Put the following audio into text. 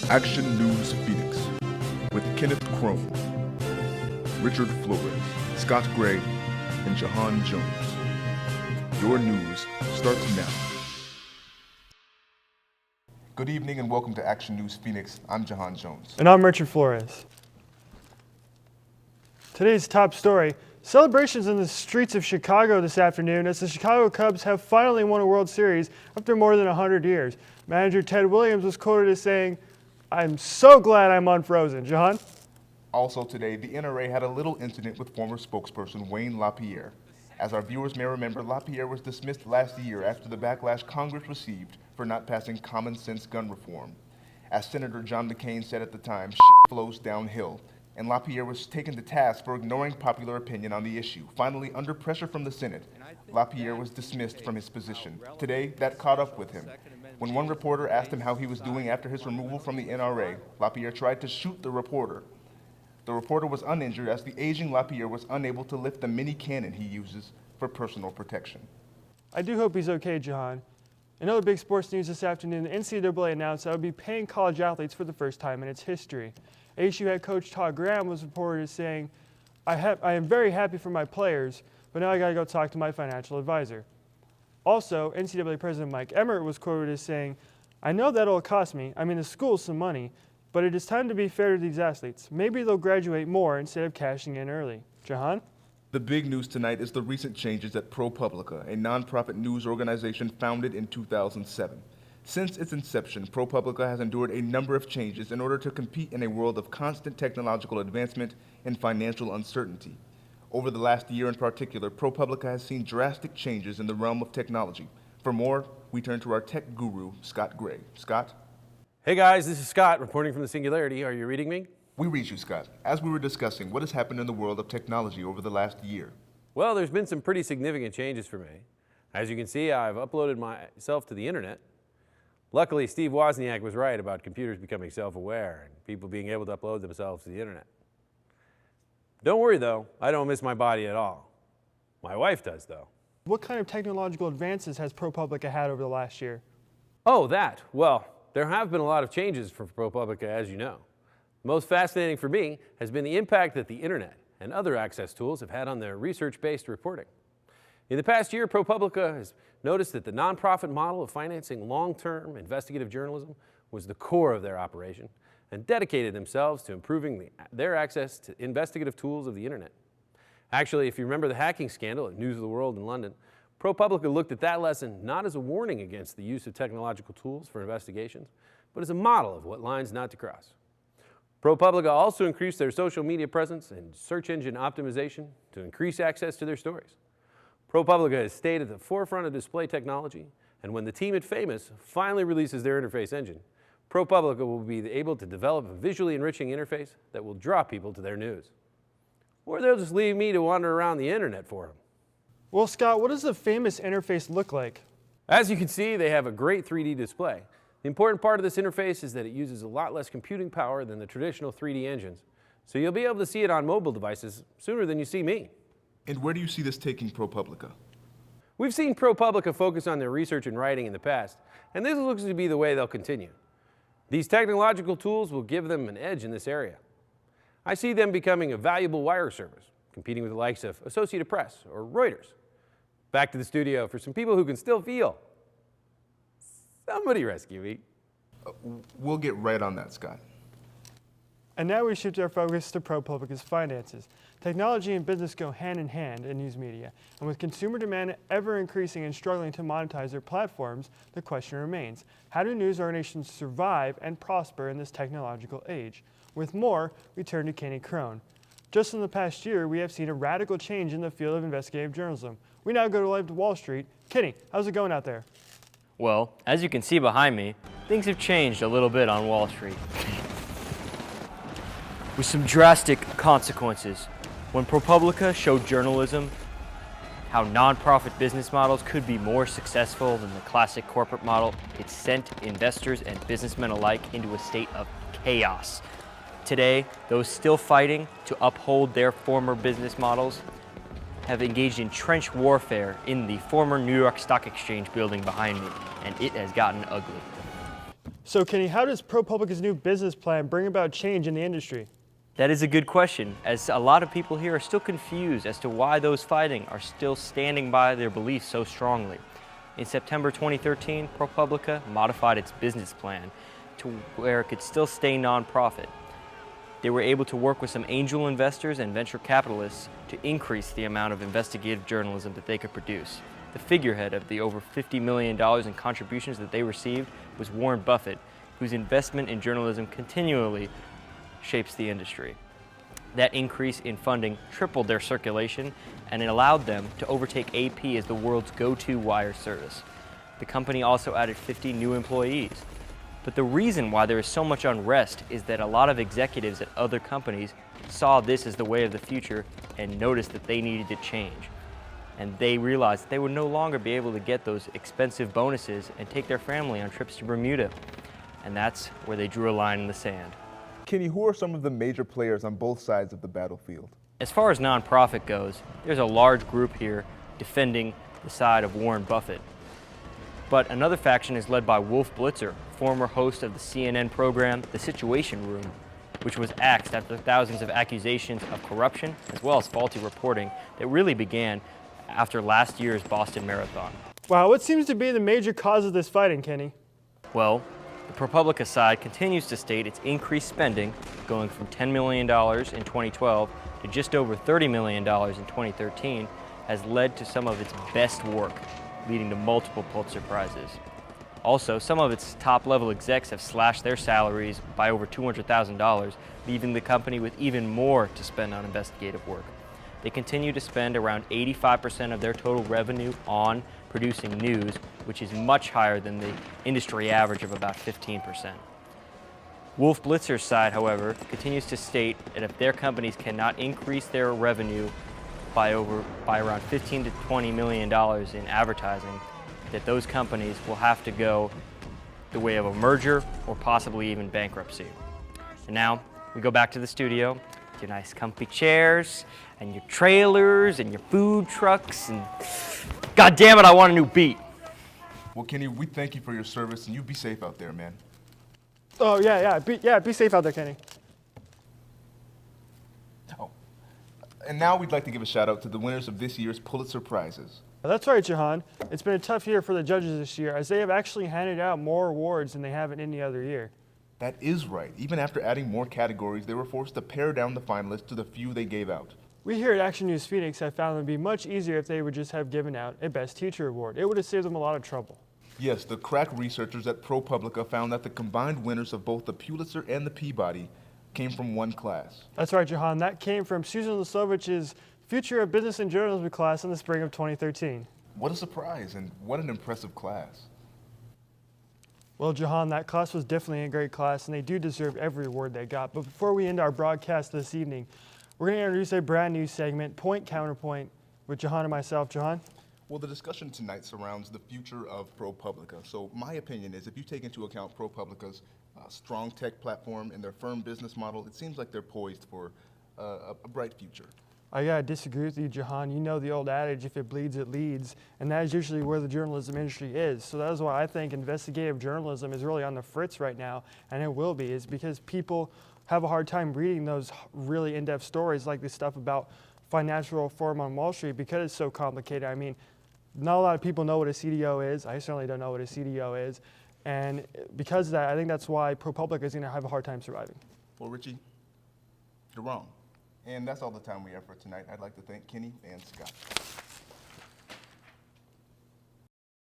Action News Phoenix with Kenneth Crone, Richard Flores, Scott Gray, and Jahan Jones. Your news starts now. Good evening and welcome to Action News Phoenix. I'm Jahan Jones. And I'm Richard Flores. Today's top story, celebrations in the streets of Chicago this afternoon as the Chicago Cubs have finally won a World Series after more than 100 years. Manager Ted Williams was quoted as saying, "I'm so glad I'm unfrozen." Jahan? Also today, the NRA had a little incident with former spokesperson Wayne LaPierre. As our viewers may remember, LaPierre was dismissed last year after the backlash Congress received for not passing common sense gun reform. As Senator John McCain said at the time, shit flows downhill, and LaPierre was taken to task for ignoring popular opinion on the issue. Finally, under pressure from the Senate, LaPierre was dismissed from his position. Today, that caught up with him. When one reporter asked him how he was doing after his removal from the NRA, LaPierre tried to shoot the reporter. The reporter was uninjured as the aging LaPierre was unable to lift the mini cannon he uses for personal protection. I do hope he's okay, Jahan. In other big sports news this afternoon, the NCAA announced that it would be paying college athletes for the first time in its history. ASU head coach Todd Graham was reported as saying, I am very happy for my players, but now I got to go talk to my financial advisor. Also, NCAA President Mike Emmert was quoted as saying, "I know that'll cost me, the school, some money, but it is time to be fair to these athletes. Maybe they'll graduate more instead of cashing in early." Jahan? The big news tonight is the recent changes at ProPublica, a nonprofit news organization founded in 2007. Since its inception, ProPublica has endured a number of changes in order to compete in a world of constant technological advancement and financial uncertainty. Over the last year in particular, ProPublica has seen drastic changes in the realm of technology. For more, we turn to our tech guru, Scott Gray. Scott? Hey guys, this is Scott reporting from the Singularity. Are you reading me? We read you, Scott. As we were discussing, what has happened in the world of technology over the last year? Well, there's been some pretty significant changes for me. As you can see, I've uploaded myself to the internet. Luckily, Steve Wozniak was right about computers becoming self-aware and people being able to upload themselves to the internet. Don't worry though, I don't miss my body at all. My wife does though. What kind of technological advances has ProPublica had over the last year? Oh, that. Well, there have been a lot of changes for ProPublica, as you know. Most fascinating for me has been the impact that the internet and other access tools have had on their research-based reporting. In the past year, ProPublica has noticed that the nonprofit model of financing long-term investigative journalism was the core of their operation and dedicated themselves to improving their access to investigative tools of the internet. Actually, if you remember the hacking scandal at News of the World in London, ProPublica looked at that lesson not as a warning against the use of technological tools for investigations, but as a model of what lines not to cross. ProPublica also increased their social media presence and search engine optimization to increase access to their stories. ProPublica has stayed at the forefront of display technology, and when the team at Famous finally releases their interface engine, ProPublica will be able to develop a visually enriching interface that will draw people to their news. Or they'll just leave me to wander around the internet for them. Well, Scott, what does the Famous interface look like? As you can see, they have a great 3D display. The important part of this interface is that it uses a lot less computing power than the traditional 3D engines, so you'll be able to see it on mobile devices sooner than you see me. And where do you see this taking ProPublica? We've seen ProPublica focus on their research and writing in the past, and this looks to be the way they'll continue. These technological tools will give them an edge in this area. I see them becoming a valuable wire service, competing with the likes of Associated Press or Reuters. Back to the studio for some people who can still feel. Somebody rescue me. We'll get right on that, Scott. And now we shift our focus to ProPublica's finances. Technology and business go hand in hand in news media, and with consumer demand ever increasing and struggling to monetize their platforms, the question remains, how do news organizations survive and prosper in this technological age? With more, we turn to Kenny Crone. Just in the past year, we have seen a radical change in the field of investigative journalism. We now go live to Wall Street. Kenny, how's it going out there? Well, as you can see behind me, things have changed a little bit on Wall Street. With some drastic consequences. When ProPublica showed journalism how nonprofit business models could be more successful than the classic corporate model, it sent investors and businessmen alike into a state of chaos. Today, those still fighting to uphold their former business models have engaged in trench warfare in the former New York Stock Exchange building behind me, and it has gotten ugly. So Kenny, how does ProPublica's new business plan bring about change in the industry? That is a good question, as a lot of people here are still confused as to why those fighting are still standing by their beliefs so strongly. In September 2013, ProPublica modified its business plan to where it could still stay nonprofit. They were able to work with some angel investors and venture capitalists to increase the amount of investigative journalism that they could produce. The figurehead of the over $50 million in contributions that they received was Warren Buffett, whose investment in journalism continually shapes the industry. That increase in funding tripled their circulation, and it allowed them to overtake AP as the world's go-to wire service. The company also added 50 new employees. But the reason why there is so much unrest is that a lot of executives at other companies saw this as the way of the future and noticed that they needed to change. And they realized that they would no longer be able to get those expensive bonuses and take their family on trips to Bermuda. And that's where they drew a line in the sand. Kenny, who are some of the major players on both sides of the battlefield? As far as nonprofit goes, there's a large group here defending the side of Warren Buffett. But another faction is led by Wolf Blitzer, former host of the CNN program The Situation Room, which was axed after thousands of accusations of corruption as well as faulty reporting that really began after last year's Boston Marathon. Wow, what seems to be the major cause of this fighting, Kenny? Well, the ProPublica side continues to state its increased spending, going from $10 million in 2012 to just over $30 million in 2013, has led to some of its best work, leading to multiple Pulitzer Prizes. Also, some of its top-level execs have slashed their salaries by over $200,000, leaving the company with even more to spend on investigative work. They continue to spend around 85% of their total revenue on producing news, which is much higher than the industry average of about 15%. Wolf Blitzer's side, however, continues to state that if their companies cannot increase their revenue by around $15 to $20 million in advertising, that those companies will have to go the way of a merger or possibly even bankruptcy. And now we go back to the studio with your nice comfy chairs and your trailers and your food trucks, and God damn it, I want a new beat. Well, Kenny, we thank you for your service, and you be safe out there, man. Oh be safe out there, Kenny. Oh, and now we'd like to give a shout out to the winners of this year's Pulitzer Prizes. That's right, Jahan. It's been a tough year for the judges this year, as they have actually handed out more awards than they have in any other year. That is right. Even after adding more categories, they were forced to pare down the finalists to the few they gave out. We here at Action News Phoenix have found it would be much easier if they would just have given out a Best Teacher Award. It would have saved them a lot of trouble. Yes, the crack researchers at ProPublica found that the combined winners of both the Pulitzer and the Peabody came from one class. That's right, Jahan. That came from Susan Lisovicz's Future of Business and Journalism class in the spring of 2013. What a surprise, and what an impressive class. Well, Jahan, that class was definitely a great class, and they do deserve every award they got. But before we end our broadcast this evening, we're going to introduce a brand new segment, Point Counterpoint, with Jahan and myself. Jahan? Well, the discussion tonight surrounds the future of ProPublica. So my opinion is, if you take into account ProPublica's strong tech platform and their firm business model, it seems like they're poised for a bright future. I gotta disagree with you, Jahan. You know the old adage, if it bleeds, it leads, and that is usually where the journalism industry is. So that is why I think investigative journalism is really on the fritz right now, and it will be, is because people have a hard time reading those really in-depth stories like this stuff about financial reform on Wall Street because it's so complicated. I mean, not a lot of people know what a CDO is. I certainly don't know what a CDO is. And because of that, I think that's why ProPublica is gonna have a hard time surviving. Well, Richie, you're wrong. And that's all the time we have for tonight. I'd like to thank Kenny and Scott.